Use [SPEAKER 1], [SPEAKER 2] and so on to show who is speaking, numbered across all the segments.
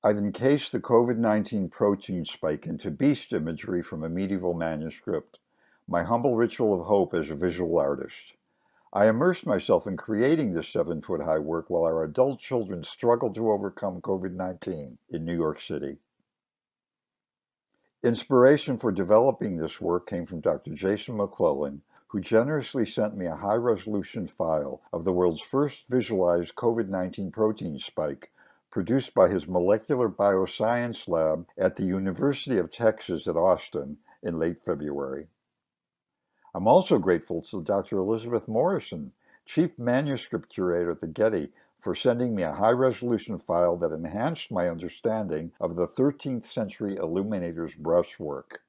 [SPEAKER 1] I've encased the COVID-19 protein spike into beast imagery from a medieval manuscript, my humble ritual of hope as a visual artist. I immersed myself in creating this 7-foot-high work while our adult children struggled to overcome COVID-19 in New York City. Inspiration for developing this work came from Dr. Jason McLellan, who generously sent me a high-resolution file of the world's first visualized COVID-19 protein spike, produced by his molecular bioscience lab at the University of Texas at Austin in late February. I'm also grateful to Dr. Elizabeth Morrison, Chief Manuscript Curator at the Getty, for sending me a high-resolution file that enhanced my understanding of the 13th century illuminator's brushwork.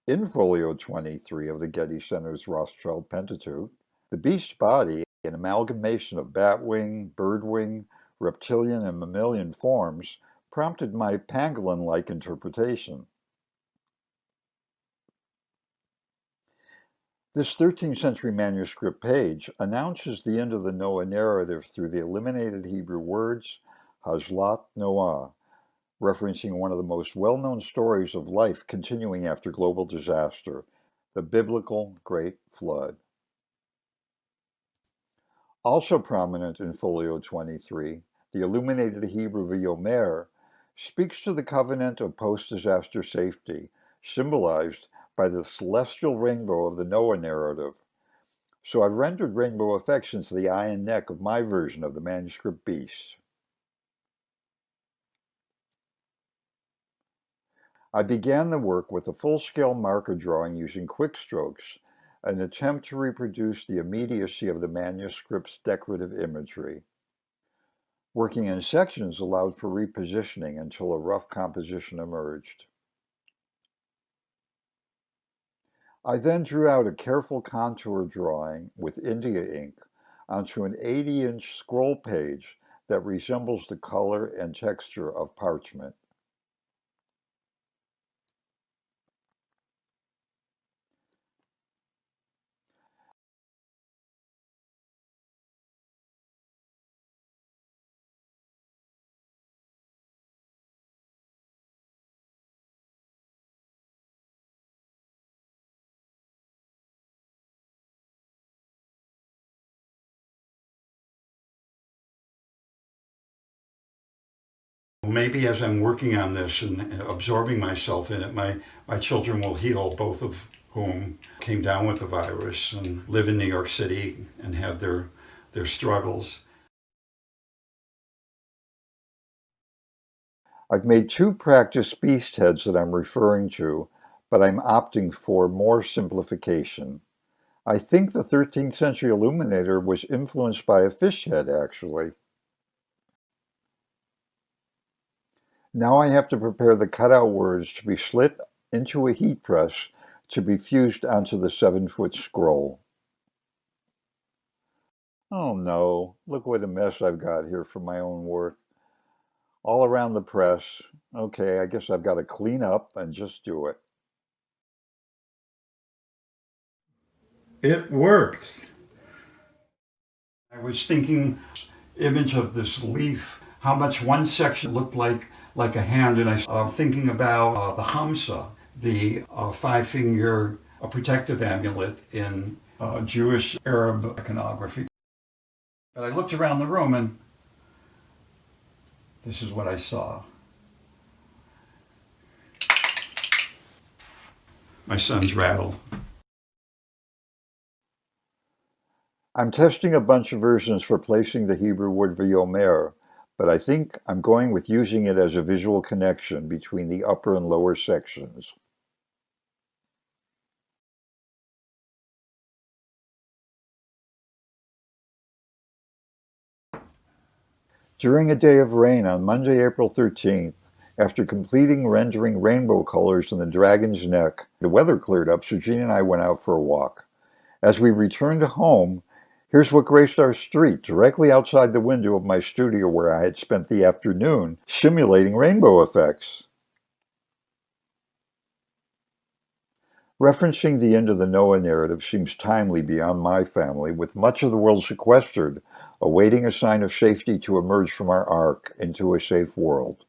[SPEAKER 1] In Folio 23 of the Getty Center's Rothschild Pentateuch, the beast's body, an amalgamation of batwing, birdwing, reptilian, and mammalian forms, prompted my pangolin-like interpretation. This 13th century manuscript page announces the end of the Noah narrative through the eliminated Hebrew words, Hazlat Noah, referencing one of the most well-known stories of life continuing after global disaster, the biblical Great Flood. Also prominent in Folio 23, the illuminated Hebrew V'yomer speaks to the covenant of post-disaster safety, symbolized by the celestial rainbow of the Noah narrative. So I've rendered rainbow effects into the eye and neck of my version of the manuscript beast. I began the work with a full-scale marker drawing using quick strokes, an attempt to reproduce the immediacy of the manuscript's decorative imagery. Working in sections allowed for repositioning until a rough composition emerged. I then drew out a careful contour drawing with India ink onto an 80-inch scroll page that resembles the color and texture of parchment.
[SPEAKER 2] Maybe as I'm working on this and absorbing myself in it, my children will heal, both of whom came down with the virus and live in New York City and have their struggles.
[SPEAKER 1] I've made 2 practice beast heads that I'm referring to, but I'm opting for more simplification. I think the 13th century illuminator was influenced by a fish head, actually. Now I have to prepare the cutout words to be slit into a heat press to be fused onto the 7-foot scroll. Oh no, look what a mess I've got here for my own work. All around the press. Okay, I guess I've got to clean up and just do it.
[SPEAKER 2] It worked. I was thinking image of this leaf, how much one section looked like a hand, and I was thinking about the Hamsa, the 5-finger protective amulet in Jewish Arab iconography. But I looked around the room and this is what I saw. My son's rattled.
[SPEAKER 1] I'm testing a bunch of versions for placing the Hebrew word V'yomer, but I think I'm going with using it as a visual connection between the upper and lower sections. During a day of rain on Monday, April 13th, after completing rendering rainbow colors in the dragon's neck, the weather cleared up, so Jean and I went out for a walk. As we returned home, here's what graced our street, directly outside the window of my studio where I had spent the afternoon simulating rainbow effects. Referencing the end of the Noah narrative seems timely beyond my family, with much of the world sequestered awaiting a sign of safety to emerge from our ark into a safe world.